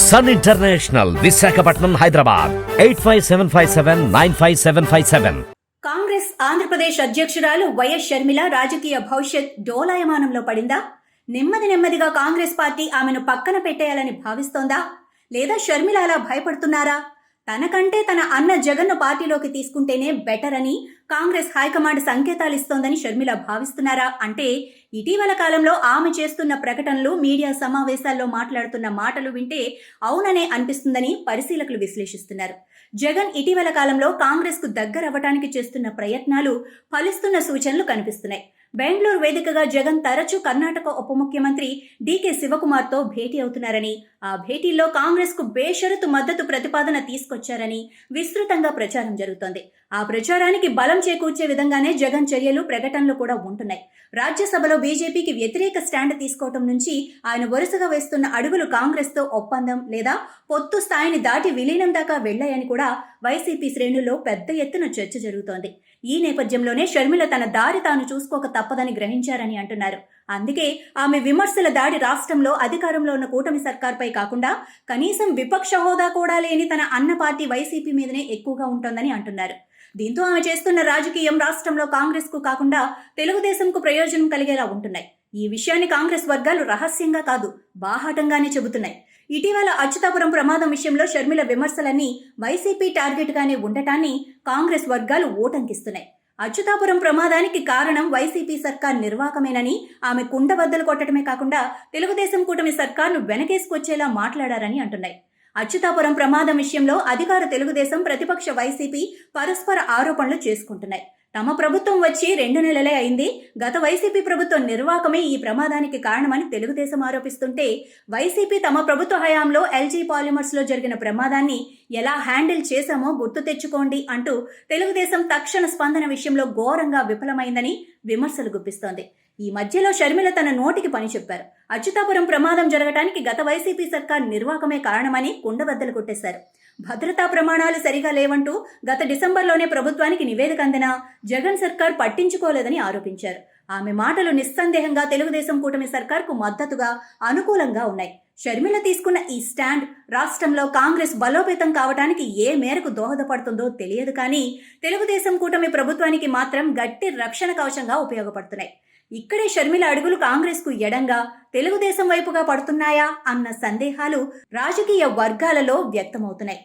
Sun international, Visakhapatnam, Hyderabad 8575795757. Congress Andhra Pradesh అధ్యక్షురాలు YS Sharmila రాజకీయ భవిష్యత్ డోలాయమానంలో పడిందా? నెమ్మదిగా కాంగ్రెస్ పార్టీ ఆమెను పక్కన పెట్టేయాలని భావిస్తోందా? లేదా షర్మిల అలా భయపడుతున్నారా? తనకంటే తన అన్న జగన్ను పార్టీలోకి తీసుకుంటేనే బెటర్ అని కాంగ్రెస్ హైకమాండ్ సంకేతాలు ఇస్తోందని షర్మిల భావిస్తున్నారా? అంటే ఇటీవల కాలంలో ఆమె చేస్తున్న ప్రకటనలు, మీడియా సమావేశాల్లో మాట్లాడుతున్న మాటలు వింటే అవుననే అనిపిస్తుందని పరిశీలకులు విశ్లేషిస్తున్నారు. జగన్ ఇటీవల కాలంలో కాంగ్రెస్కు దగ్గరవ్వటానికి చేస్తున్న ప్రయత్నాలు ఫలిస్తున్న సూచనలు కనిపిస్తున్నాయి. బెంగళూరు వేదికగా జగన్ తరచూ కర్ణాటక ఉప ముఖ్యమంత్రి డీకే శివకుమార్తో భేటీ అవుతున్నారని, ఆ భేటీల్లో కాంగ్రెస్కు బేషరతు మద్దతు ప్రతిపాదన తీసుకొచ్చారని విస్తృతంగా ప్రచారం జరుగుతోంది. ఆ ప్రచారానికి బలం చేకూర్చే విధంగానే జగన్ చర్యలు, ప్రకటనలు కూడా ఉంటున్నాయి. రాజ్యసభలో బీజేపీకి వ్యతిరేక స్టాండ్ తీసుకోవటం నుంచి ఆయన వరుసగా వేస్తున్న అడుగులు కాంగ్రెస్తో ఒప్పందం లేదా పొత్తు స్థాయిని దాటి విలీనం దాకా వెళ్లాయని కూడా వైసీపీ శ్రేణుల్లో పెద్ద ఎత్తున చర్చ జరుగుతోంది. ఈ నేపథ్యంలోనే షర్మిల తన దారి తాను చూసుకోక తప్పదని గ్రహించారని అంటున్నారు. అందుకే ఆమె విమర్శల దాడి రాష్ట్రంలో అధికారంలో ఉన్న కూటమి సర్కార్పై కాకుండా కనీసం విపక్ష హోదా కూడా లేని తన అన్న పార్టీ వైసీపీ మీదనే ఎక్కువగా ఉంటోందని అంటున్నారు. దీంతో ఆమె చేస్తున్న రాజకీయం రాష్ట్రంలో కాంగ్రెస్కు కాకుండా తెలుగుదేశంకు ప్రయోజనం కలిగేలా ఉంటున్నాయి. ఈ విషయాన్ని కాంగ్రెస్ వర్గాలు రహస్యంగా కాదు, బాహాటంగానే చెబుతున్నాయి. ఇటీవల అచ్యుతాపురం ప్రమాదం విషయంలో షర్మిల విమర్శలన్నీ వైసీపీ టార్గెట్గానే ఉండటాన్ని కాంగ్రెస్ వర్గాలు ఓటంకిస్తున్నాయి. అచ్యుతాపురం ప్రమాదానికి కారణం వైసీపీ సర్కార్ నిర్వాకమేనని, ఆమె కుండబద్దలు కొట్టడమే కాకుండా తెలుగుదేశం కూటమి సర్కార్ను వెనకేసుకొచ్చేలా మాట్లాడారని అంటున్నాయి. అచ్యుతాపురం ప్రమాదం విషయంలో అధికార తెలుగుదేశం, ప్రతిపక్ష వైసీపీ పరస్పర ఆరోపణలు చేసుకుంటున్నాయి. తమ ప్రభుత్వం వచ్చి 2 నెలలే అయింది, గత వైసీపీ ప్రభుత్వం నిర్వాకమే ఈ ప్రమాదానికి కారణమని తెలుగుదేశం ఆరోపిస్తుంటే, వైసీపీ తమ ప్రభుత్వ హయాంలో ఎల్జీ పాలిమర్స్లో జరిగిన ప్రమాదాన్ని ఎలా హ్యాండిల్ చేశామో గుర్తు తెచ్చుకోండి అంటూ తెలుగుదేశం తక్షణ స్పందన విషయంలో ఘోరంగా విఫలమైందని విమర్శలు గుప్పిస్తోంది. ఈ మధ్యలో షర్మిల తన నోటికి పని చెప్పారు. అచ్యుతాపురం ప్రమాదం జరగటానికి గత వైసీపీ సర్కార్ నిర్వాకమే కారణమని కుండబద్దలు కొట్టేశారు. భద్రతా ప్రమాణాలు సరిగా లేవంటూ గత డిసెంబర్లోనే ప్రభుత్వానికి నివేదిక అందినా జగన్ సర్కార్ పట్టించుకోలేదని ఆరోపించారు. ఆమె మాటలు నిస్సందేహంగా తెలుగుదేశం కూటమి సర్కార్కు మద్దతుగా, అనుకూలంగా ఉన్నాయి. షర్మిల తీసుకున్న ఈ స్టాండ్ రాష్ట్రంలో కాంగ్రెస్ బలోపేతం కావడానికి ఏ మేరకు దోహదపడుతుందో తెలియదు, కానీ తెలుగుదేశం కూటమి ప్రభుత్వానికి మాత్రం గట్టి రక్షణ కవచంగా ఉపయోగపడుతున్నాయి. ఇక్కడే షర్మిల అడుగులు కాంగ్రెస్కు ఎడంగా, తెలుగుదేశం వైపుగా పడుతున్నాయా అన్న సందేహాలు రాజకీయ వర్గాలలో వ్యక్తమవుతున్నాయి.